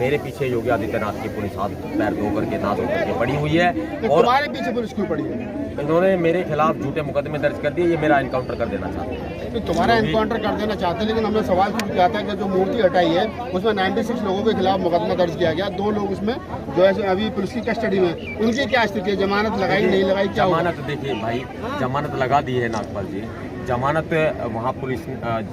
मेरे पीछे योगी आदित्यनाथ की पुलिस हाथ पैर धो करके ना धो करके पड़ी हुई है। और तुम्हारे पीछे पुलिस क्यों पड़ी है? इन्होंने मेरे खिलाफ झूठे मुकदमे दर्ज कर दिए, ये मेरा एनकाउंटर कर देना चाहते हैं। तो तुम्हारा एनकाउंटर कर देना चाहते हैं, लेकिन हमने सवाल शुरू किया था कि जो मूर्ति हटाई है उसमें 96 लोगों के खिलाफ मुकदमा दर्ज किया गया। 2 लोग उसमें जो है अभी पुलिस की कस्टडी में, उनकी क्या स्थिति है? जमानत लगाई नहीं लगाई, क्या जमानत? देखिए भाई, जमानत लगा दी है नागपाल जी। जमानत वहाँ पुलिस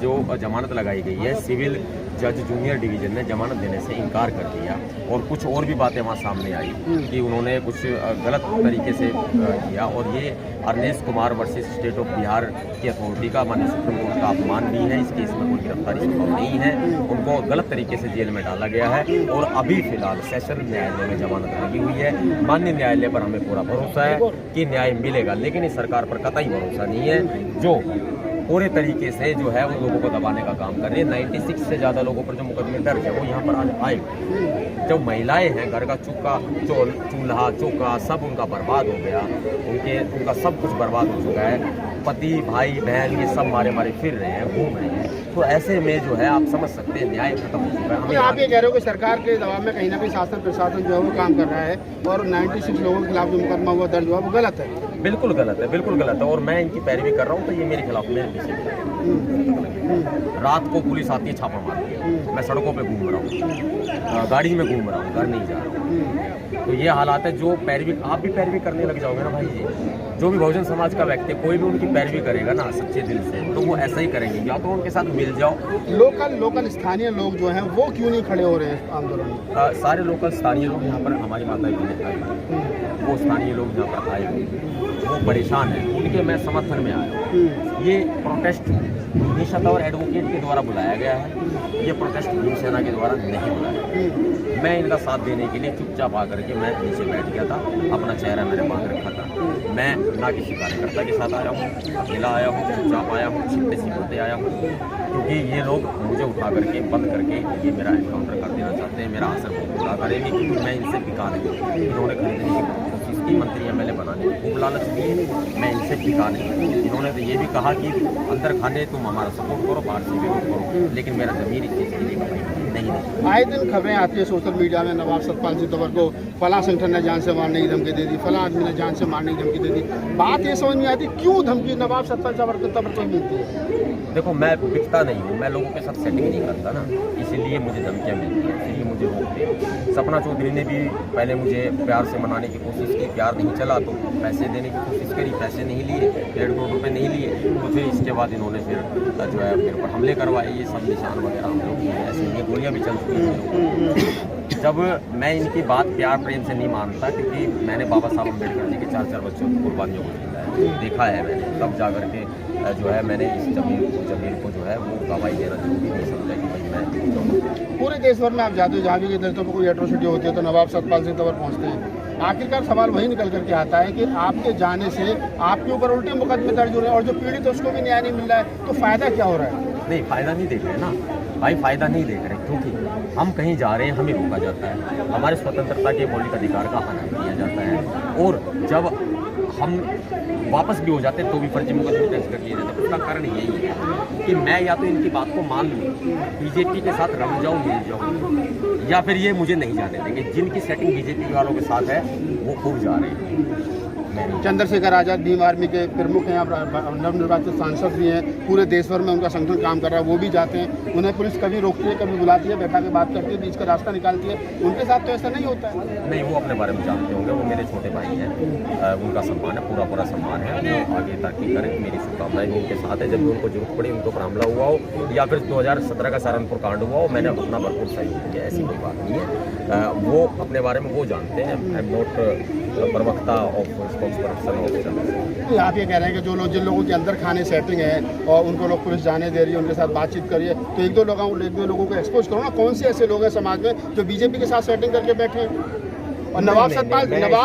जो जमानत लगाई गई है, सिविल जज जूनियर डिवीजन ने जमानत देने से इनकार कर दिया। और कुछ और भी बातें वहाँ सामने आई कि उन्होंने कुछ गलत तरीके से किया। और ये Arnesh Kumar versus state of Bihar की अथॉरिटी का माननीय सुप्रीम कोर्ट का अपमान भी है। इस केस में कोई गिरफ्तारी संभव नहीं है। उनको गलत तरीके से जेल में डाला गया है और अभी फिलहाल सेशन न्यायालय में जमानत लगी हुई है। माननीय न्यायालय पर हमें पूरा भरोसा है कि न्याय मिलेगा, लेकिन इस सरकार पर कतई भरोसा नहीं है जो पूरे तरीके से जो है उन लोगों को दबाने का काम कर रही है। 96 से ज़्यादा लोगों पर जो मुकदमे दर्ज है वो यहाँ पर आज आए। जो महिलाएं हैं, घर का चूल्हा चौका सब उनका बर्बाद हो गया, उनका सब कुछ बर्बाद हो चुका है। पति भाई बहन ये सब मारे मारे फिर रहे हैं, घूम रहे हैं। तो ऐसे में जो है आप समझ सकते हैं न्याय खत्म हो चुका है। आप ये कह रहे हो कि सरकार के दबाव में कहीं ना कहीं शासन प्रशासन जो है वो काम कर रहा है और 96 लोगों के खिलाफ जो मुकदमा हुआ दर्ज हुआ वो गलत है? बिल्कुल गलत है, बिल्कुल गलत है। और मैं इनकी पैरवी कर रहा हूँ तो ये मेरे खिलाफ मेरे पीछे रात को पुलिस आती है, छापा मारती है, मैं सड़कों पे घूम रहा हूँ, गाड़ी में घूम रहा हूँ, घर नहीं जा रहा हूँ। तो ये हालात है। जो पैरवी आप भी पैरवी करने लग जाओगे ना भाई जी, जो भी बहुजन समाज का व्यक्ति कोई भी उनकी पैरवी करेगा ना सच्चे दिल से, तो वो ऐसा ही करेंगे। या तो उनके साथ मिल जाओ। लोकल स्थानीय लोग जो हैं वो क्यों नहीं खड़े हो रहे हैं आंदोलन में? सारे लोकल स्थानीय लोग यहाँ पर, हमारी माता जी आए, वो स्थानीय लोग यहाँ पर आए, वो परेशान है, उनके मैं समर्थन में आया हूँ। ये प्रोटेस्ट निशा और एडवोकेट के द्वारा बुलाया गया है, ये प्रोटेस्ट भीमसेना के द्वारा नहीं बुलाया। मैं इनका साथ देने के लिए चुपचाप आकर के मैं नीचे बैठ गया था, अपना चेहरा मैंने बांध रखा था। मैं ना किसी कार्यकर्ता के साथ आया हूँ, अकेला आया हूँ, चुपचाप आया हूँ, छिपते छिपते आया हूँ, क्योंकि ये लोग मुझे उठा करके बंद करके ये मेरा एनकाउंटर कर देना चाहते हैं। मेरा असर बहुत बुरा करेंगे क्योंकि मैं इनसे बिका नहीं। इन्होंने खरीदने की कोशिश की, मंत्री एमएलए बनाने की खूब लालच दिए, मैं इनसे बिका नहीं। इन्होंने तो ये भी कहा कि अंदर खाने तुम हमारा सपोर्ट करो, बाहर से विरोध करो, लेकिन मेरा ज़मीर इस चीज़ के लिए नहीं। आए दिन खबरें आती है सोशल मीडिया में, नवाब सतपाल सिंह तंवर को फलां संगठन ने जान से मारने की धमकी दे दी, फलां आदमी ने जान से मारने की धमकी दे दी। बात ये समझ में आती क्यों धमकी नवाब सतपाल तंवर को मिलती है? देखो, मैं बिकता नहीं हूँ, मैं लोगों के साथ सेटिंग नहीं करता ना, इसीलिए मुझे धमकियाँ मिलती हैं, इसीलिए मुझे रोकते हैं। सपना चौधरी ने भी पहले मुझे प्यार से मनाने की कोशिश की, प्यार नहीं चला तो पैसे देने की कोशिश करी, पैसे नहीं लिए, 1.5 करोड़ रुपये नहीं लिए, तो फिर इसके बाद इन्होंने फिर जो है मेरे पर हमले करवाए। ये सब निशान वगैरह हम लोग किए, ऐसे ये गोलियाँ भी चल चुकी हैं। जब मैं इनकी बात प्यार प्रेम से नहीं मानता, क्योंकि मैंने बाबा साहब अम्बेडकर जी के 4 बच्चों की कुर्बानियों को देखा है मैंने, तब जा करके जो है मैंने इस जमीन को जो है वो गवाही देना जरूरी नहीं समझा कि भाई मैं। पूरे देश भर में आप जाते हो, जहाँ भी दलितों पर कोई एट्रोसिटी होती है तो नवाब सतपाल सिंह तंवर पहुँचते हैं। आखिरकार सवाल वही निकल करके आता है कि आपके जाने से आपके ऊपर उल्टे मुकदमे दर्ज हो रहे हैं और जो पीड़ित है उसको भी न्याय नहीं मिल रहा है, तो फ़ायदा क्या हो रहा है? नहीं, फ़ायदा नहीं देख रहे ना भाई, फ़ायदा नहीं देख रहे, क्योंकि हम कहीं जा रहे हैं हमें रोका जाता है, हमारे स्वतंत्रता के मौलिक अधिकार का हनन किया जाता है, और जब हम वापस भी हो जाते हैं तो भी फर्जी मुकदमे दर्ज कर दिए जाते हैं। उसका कारण यही है कि मैं या तो इनकी बात को मान लूँ, बीजेपी के साथ रम जाऊँ, मिल जाऊँ, या फिर ये मुझे नहीं जाने देंगे। जिनकी सेटिंग बीजेपी वालों के साथ है वो खूब जा रहे हैं। चंद्रशेखर आज़ाद भीम आर्मी के प्रमुख हैं, नवनिर्वाचित सांसद भी हैं, पूरे देश भर में उनका संगठन काम कर रहा है, वो भी जाते हैं। उन्हें पुलिस कभी रोकती है, कभी बुलाती है, बैठा के बात करती है, बीच का रास्ता निकालती है। उनके साथ तो ऐसा नहीं होता है। नहीं, वो अपने बारे में जानते होंगे, वो मेरे छोटे भाई हैं, उनका सम्मान है, पूरा सम्मान है, वो आगे तरक्की करें, मेरी शुभकामनाएं उनके साथ है। जब भी उनको जरूरत पड़ी, उनको पर हमला हुआ हो या फिर 2017 का सहारनपुर कांड हुआ हो, मैंने अपना भरपूर सहयोग किया, ऐसी कोई बात नहीं है। वो अपने बारे में वो जानते हैं, आई एम नॉट प्रवक्ता ऑफ स्पोक्स पर्सन ऑफ। आप ये कह रहे हैं कि जो लोग जिन लोगों के अंदर खाने सेटिंग है और उनको लोग पुलिस जाने दे रही है, उनके साथ बातचीत करिए, तो एक दो लोगों को एक्सपोज करो ना। कौन से ऐसे लोग हैं समाज में जो बीजेपी के साथ सेटिंग करके बैठे हैं? और नवाब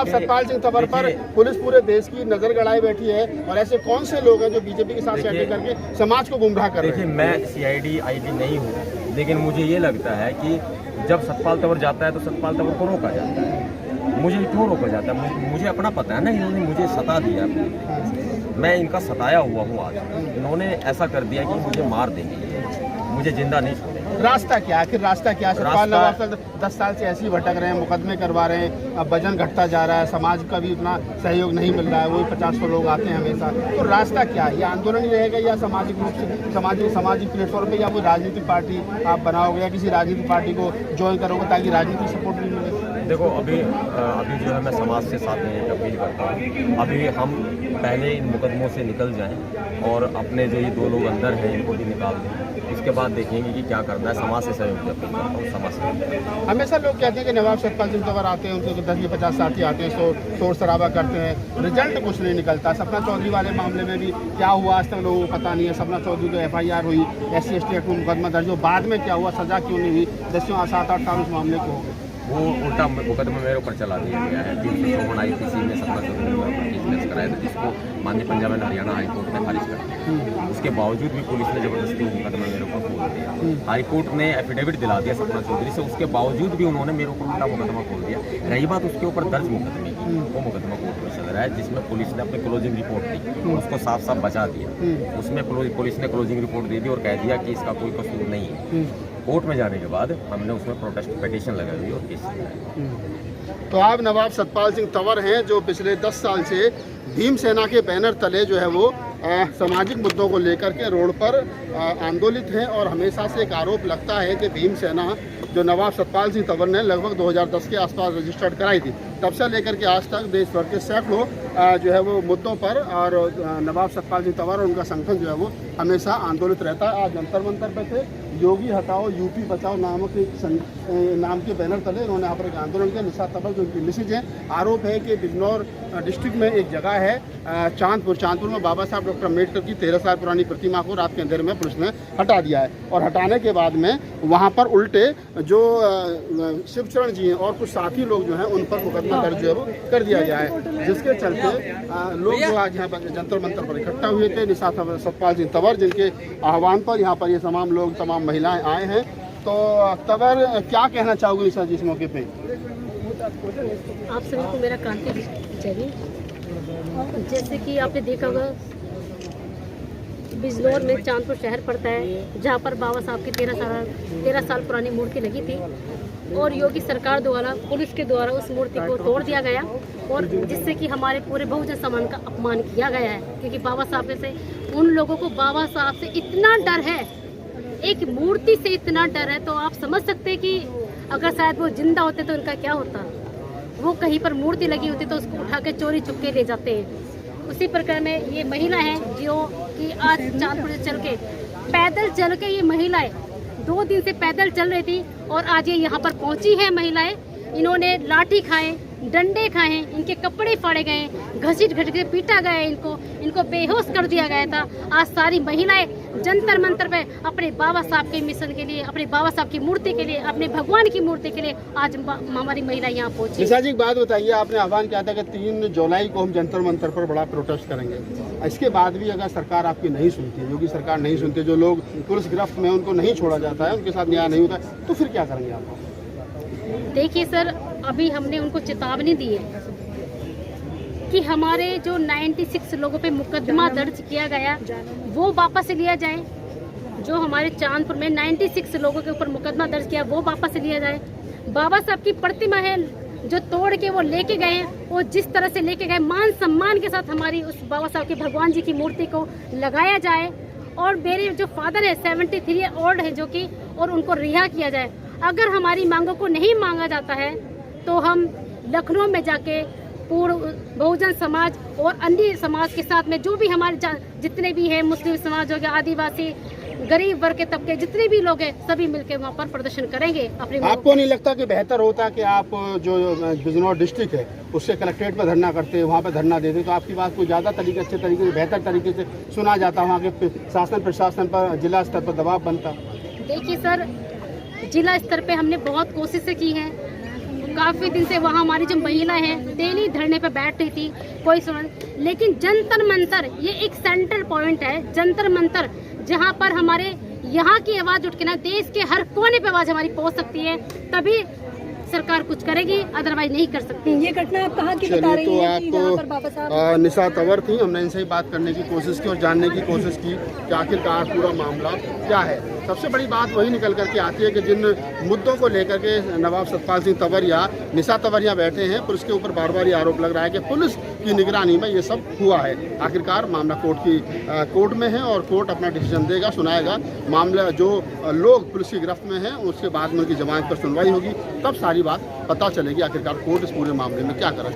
सतपाल सिंह तंवर पर पुलिस पूरे देश की नजर गड़ाए बैठी है, और ऐसे कौन से लोग हैं जो बीजेपी के साथ सेटिंग करके समाज को गुमराह कर रहे हैं? देखिए, मैं CID IG नहीं हूँ, लेकिन मुझे ये लगता है कि जब सतपाल तंवर जाता है तो सतपाल तंवर को रोका जाता है। मुझे क्यों रोका जाता है? मुझे अपना पता है ना, इन्होंने मुझे सता दिया, मैं इनका सताया हुआ हूँ। आज इन्होंने ऐसा कर दिया कि मुझे मार देंगे, मुझे जिंदा नहीं छोड़ेंगे। रास्ता क्या है? आखिर रास्ता क्या है? सतपाल नवाब साहब 10 साल से ऐसे ही भटक रहे हैं, मुकदमे करवा रहे हैं, अब वजन घटता जा रहा है, समाज का भी उतना सहयोग नहीं मिल रहा है, वही 50 लोग आते हैं हमेशा। तो रास्ता क्या है? ये आंदोलन ही रहेगा या सामाजिक रूप से सामाजिक प्लेटफॉर्म पे, या कोई राजनीतिक पार्टी आप बनाओगे या किसी राजनीतिक पार्टी को ज्वाइन करोगे ताकि राजनीतिक सपोर्ट भी मिले? देखो अभी जो है मैं समाज से साथ में अपील करता हूँ, अभी हम पहले इन मुकदमों से निकल जाएं और अपने जो ये 2 लोग अंदर हैं इनको भी निकाल दें, इसके बाद देखेंगे कि क्या करना है। समाज से सहयोग की अपील करता हूँ, समाज से। हमेशा लोग कहते हैं कि नवाब सतपाल सिंह तंवर आते हैं, उनके 10-50 साथी आते हैं, शोर शराबा करते हैं, रिजल्ट कुछ नहीं निकलता। सपना चौधरी वाले मामले में भी क्या हुआ आज तक लोगों को पता नहीं है। सपना चौधरी को FIR हुई, SC/ST एक्ट में मुकदमा दर्ज हो, बाद में क्या हुआ, सजा क्यों नहीं हुई? 7-8 साल उस मामले को हो गए। वो उल्टा मुकदमा मेरे ऊपर चला दिया गया है। 354 IPC में सपना चौधरी ने मेरे ऊपर केस दर्ज कराया था, जिसको माननीय पंजाब एंड हरियाणा हाईकोर्ट ने खारिज कर दिया। उसके बावजूद भी पुलिस ने जबरदस्ती मुकदमा मेरे ऊपर खोल दिया। हाईकोर्ट ने एफिडेविट दिला दिया सपना चौधरी से, उसके बावजूद भी उन्होंने मेरे ऊपर उल्टा मुकदमा खोल दिया। रही बात उसके ऊपर दर्ज मुकदमे की, वो मुकदमा कोर्ट में चल रहा है, जिसमें पुलिस ने अपनी क्लोजिंग रिपोर्ट दी, उसको साफ साफ बचा दिया। उसमें पुलिस ने क्लोजिंग रिपोर्ट दे दी और कह दिया कि इसका कोई कसूर नहीं है। कोर्ट में जाने के बाद हमने उसमें प्रोटेस्ट पिटीशन लगाई हुई और केस लगाया। तो आप नवाब सतपाल सिंह तंवर हैं, जो पिछले 10 साल से भीम सेना के बैनर तले जो है वो सामाजिक मुद्दों को लेकर के रोड पर आंदोलित हैं। और हमेशा से एक आरोप लगता है कि भीम सेना जो नवाब सतपाल सिंह तंवर ने लगभग 2010 के आसपास रजिस्टर्ड कराई थी, तब से लेकर के आज तक देश भर के सैकड़ों जो है वो मुद्दों पर और नवाब सतपाल सिंह तंवर और उनका संगठन जो है वो हमेशा आंदोलित रहता है। आज जंतर मंतर पर थे, योगी हटाओ यूपी बचाओ नामक नाम के बैनर तले उन्होंने यहाँ पर एक आंदोलन किया। निशा तंवर जो उनकी मिसेज है, आरोप है कि बिजनौर डिस्ट्रिक्ट में एक जगह है चांदपुर में बाबा साहब डॉक्टर अम्बेडकर की 13 साल पुरानी प्रतिमा को रात के अंधेरे में पुलिस ने हटा दिया है। और हटाने के बाद में वहाँ पर उल्टे जो शिवचरण जी हैं और कुछ साथी लोग जो हैं उन पर मुकदमा दर्ज जो है वो कर दिया गया है, जिसके चलते लोग जो आज यहाँ पर जंतर मंतर पर इकट्ठा हुए थे। निशा सतपाल सिंह तंवर जिनके आह्वान पर यहाँ पर ये तमाम लोग तमाम महिलाएं आए हैं। तो तंवर क्या कहना चाहोगे निशा जी इस मौके पे? आप सभी को मेरा क्रांति चाहिए। जैसे कि आपने देखा होगा बिजनौर में चांदपुर शहर पड़ता है, जहाँ पर बाबा साहब की 13 साल पुरानी मूर्ति लगी थी और योगी सरकार द्वारा पुलिस के द्वारा उस मूर्ति को तोड़ दिया गया और जिससे कि हमारे पूरे बहुजन समाज का अपमान किया गया है। क्योंकि बाबा साहब से उन लोगों को बाबा साहब से इतना डर है, एक मूर्ति से इतना डर है, तो आप समझ सकते हैं कि अगर शायद वो जिंदा होते तो उनका क्या होता। वो कहीं पर मूर्ति लगी होती तो उसको उठा के चोरी चुपके ले जाते हैं। उसी प्रकार में ये महिला है जो कि आज चांदपुर से चल के पैदल चल के ये महिलाएं 2 दिन से पैदल चल रही थी और आज ये यहाँ पर पहुँची है महिलाएं। इन्होंने लाठी खाए, डंडे खाए, इनके कपड़े फाड़े गए, घसीट घसीट के पीटा गया, इनको बेहोश कर दिया गया था। आज सारी महिलाएं जंतर मंतर पे अपने बाबा साहब के मिशन के लिए, अपने बाबा साहब की मूर्ति के लिए, अपने भगवान की मूर्ति के लिए आज हमारी महिला यहाँ पहुंची। निशा जी एक बात बताइए, आपने आह्वान किया था कि 3 जुलाई को हम जंतर मंतर पर बड़ा प्रोटेस्ट करेंगे। इसके बाद भी अगर सरकार आपकी नहीं सुनती, योगी सरकार नहीं सुनती, जो लोग पुलिस गिरफ्त में उनको नहीं छोड़ा जाता है, उनके साथ न्याय नहीं होता, तो फिर क्या करेंगे आप? देखिए सर, अभी हमने उनको चेतावनी दी है कि हमारे जो 96 लोगों पे मुकदमा दर्ज किया गया वो वापस लिया जाए। जो हमारे चांदपुर में 96 लोगों के ऊपर मुकदमा दर्ज किया वो वापस लिया जाए। बाबा साहब की प्रतिमा है जो तोड़ के वो लेके गए हैं, वो जिस तरह से लेके गए मान सम्मान के साथ हमारी उस बाबा साहब के भगवान जी की मूर्ति को लगाया जाए। और मेरे जो फादर है 73 ओल्ड है जो कि, और उनको रिहा किया जाए। अगर हमारी मांगों को नहीं मांगा जाता है तो हम लखनऊ में जाके पूर्ण बहुजन समाज और अन्य समाज के साथ में जो भी हमारे जितने भी हैं, मुस्लिम समाज हो गया, आदिवासी, गरीब वर्ग के तबके जितने भी लोग हैं, सभी मिलकर वहाँ पर प्रदर्शन करेंगे। अपने आपको नहीं लगता कि बेहतर होता कि आप जो बिजनौर डिस्ट्रिक्ट है उससे कलेक्ट्रेट पर धरना करते, वहाँ पर धरना देते, तो आपकी बात को ज़्यादा तरीके, अच्छे तरीके से, बेहतर तरीके से सुना जाता, वहाँ के शासन प्रशासन पर जिला स्तर पर दबाव बनता? देखिए सर, जिला स्तर पे हमने बहुत कोशिशें की हैं। काफ़ी दिन से वहाँ हमारी जो महिला हैं डेली धरने पे बैठ रही थी, कोई सुन, लेकिन जंतर मंतर ये एक सेंट्रल पॉइंट है। जंतर मंतर जहाँ पर हमारे यहाँ की आवाज़ उठ के ना देश के हर कोने पे आवाज़ हमारी पहुँच सकती है। तभी सरकार कुछ करेगी, अदरवाइज नहीं कर सकती। ये घटना आप कहाँ की बता चलिए, रही तो हैं कि जहाँ पर बाबा आपको साहब निशा तंवर थी, हमने इनसे ही बात करने की कोशिश की और जानने की कोशिश की कि आखिरकार पूरा मामला क्या है। सबसे बड़ी बात वही निकल करके आती है कि जिन मुद्दों को लेकर के नवाब सतपाल सिंह तंवरिया, निशा तंवरिया बैठे हैं, पुलिस के ऊपर बार बार ये आरोप लग रहा है कि पुलिस की निगरानी में ये सब हुआ है। आखिरकार मामला कोर्ट में है और कोर्ट अपना डिसीजन देगा, सुनाएगा। मामला जो लोग पुलिस की गिरफ्त में हैं उसके बाद में उनकी जमानत पर सुनवाई होगी, तब सारी बात पता चलेगी आखिरकार कोर्ट इस पूरे मामले में क्या करा।